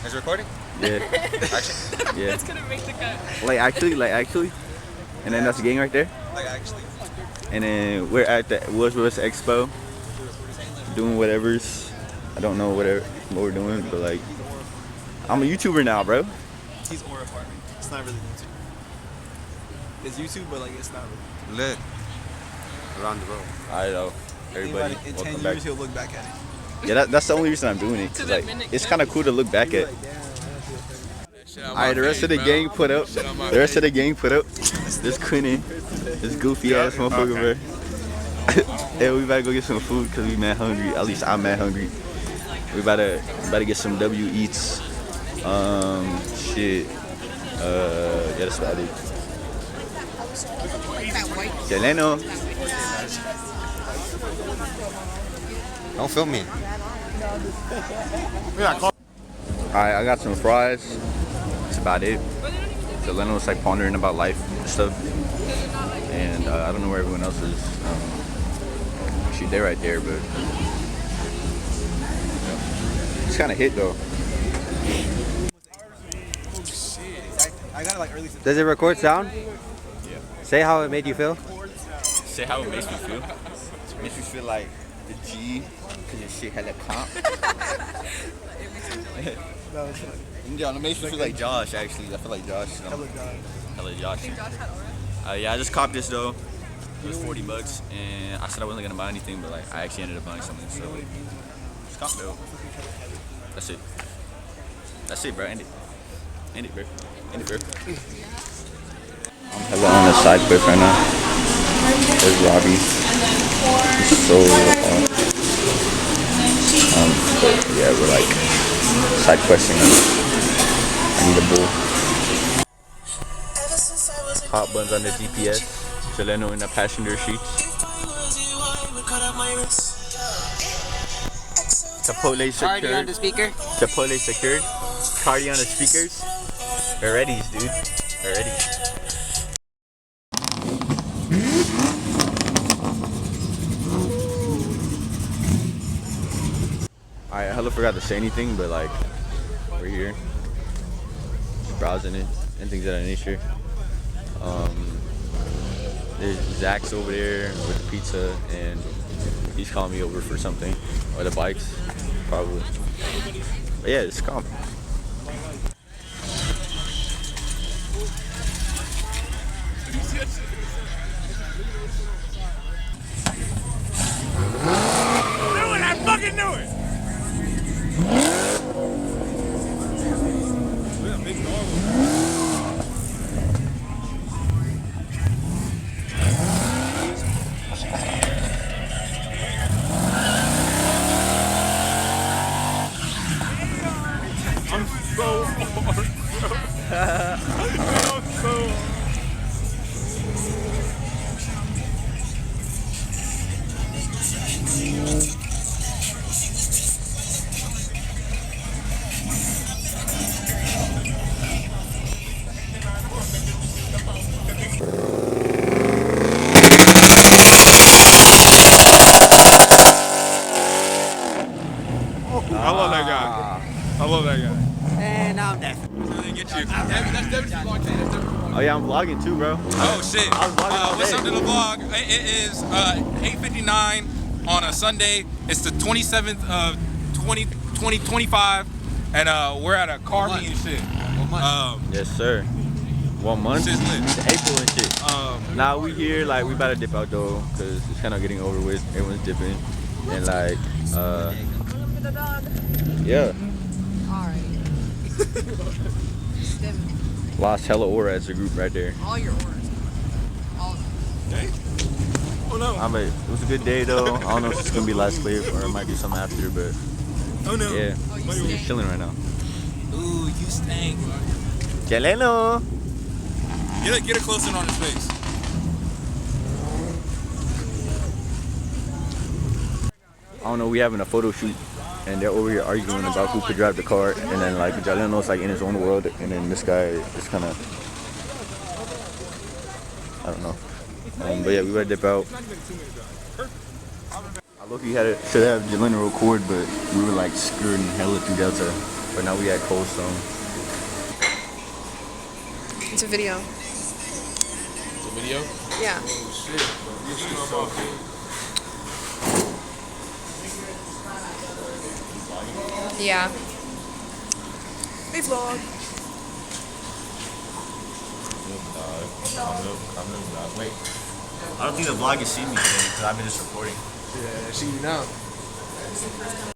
Is it recording? Yeah. Actually? Yeah. That's gonna make the cut. Like actually. And then that's the gang right there. Like actually? And then we're at the Woodsworth Expo doing whatever's. I don't know what we're doing, but like I'm a YouTuber now, bro. He's Aura Farming. It's not really YouTube. It's YouTube, but like it's not really. Lit. Around the world. I know. Everybody, In 10 welcome years, back. he'll look back at it. Yeah, that's the only reason I'm doing it. 'Cause, like, it's kind of cool to look back at. Alright, the rest of the gang put up. The rest of the gang put up. This Quinny, this goofy ass motherfucker, bro. Hey, we better go get some food because we mad hungry. At least I'm mad hungry. We better get some W eats. Shit. Yeah, that's about it. Jeleno. Don't film me. Alright, I got some fries. That's about it. Jeleno was like pondering about life and stuff. And I don't know where everyone else is. She there right there, but it's kind of hit though. I got it like early. Does it record sound? Yeah. Say how it made you feel. Say how it makes me feel. It makes me feel like the G, because your shit hella comp. Yeah, it makes me feel like Josh actually. I feel like Josh. You know? Hella Josh. Yeah, I just copped this though. It was $40, and I said I wasn't gonna buy anything, but like I actually ended up buying something. So just cop though. That's it. That's it, bro. End it. End it, bro. End it, bro. I'm hella on a side quest right now. There's Robbie. He's so but yeah, we're like side questing. I need a bull. Hot buns on the GPS. Jeleno in the passenger seat. Chipotle secured. Cardi on the speaker. Chipotle secured. Cardi on the speakers. We're ready, dude. We're ready. I hella forgot to say anything, but like we're here, just browsing it and things of that nature. There's Zach's over there with the pizza, and he's calling me over for something, or the bikes, probably. But yeah, it's calm. I fucking knew it! I'm so hard, I'm so hard. I love that guy. I love that guy. And now I'm deaf. Oh yeah, I'm vlogging too, bro. Oh shit. I was vlogging all What's day. up to the vlog? It is 8:59 on a Sunday. It's the 27th of 2025, and we're at a car meet and shit. Yes, sir. 1 month. Shit's lit. It's April and shit. Now we here, like we about to dip out though, cause it's kind of getting over with. Everyone's dipping, and like, yeah. Alright. Lost hella aura as a group right there. All your orders. All of them. Oh no. It was a good day though. I don't know if it's gonna be last clip or it might be something after, but Oh no. yeah, Oh, you we're stink. just chilling right now. Ooh, you stank. Jeleno. Get a close in on his face. I don't know. We having a photo shoot, and they're over here arguing about who could drive the car, and then like Jeleno's like in his own world, and then this guy is kind of, I don't know. But yeah, we better dip out. I look, should have Jelena record, but we were like skirting hella through Delta. But now we at Cold Stone. It's a video. The video? Yeah. Yeah. Hey vlog. Wait. I don't think the vlog is seeing me today because I've been just recording. Yeah, she now.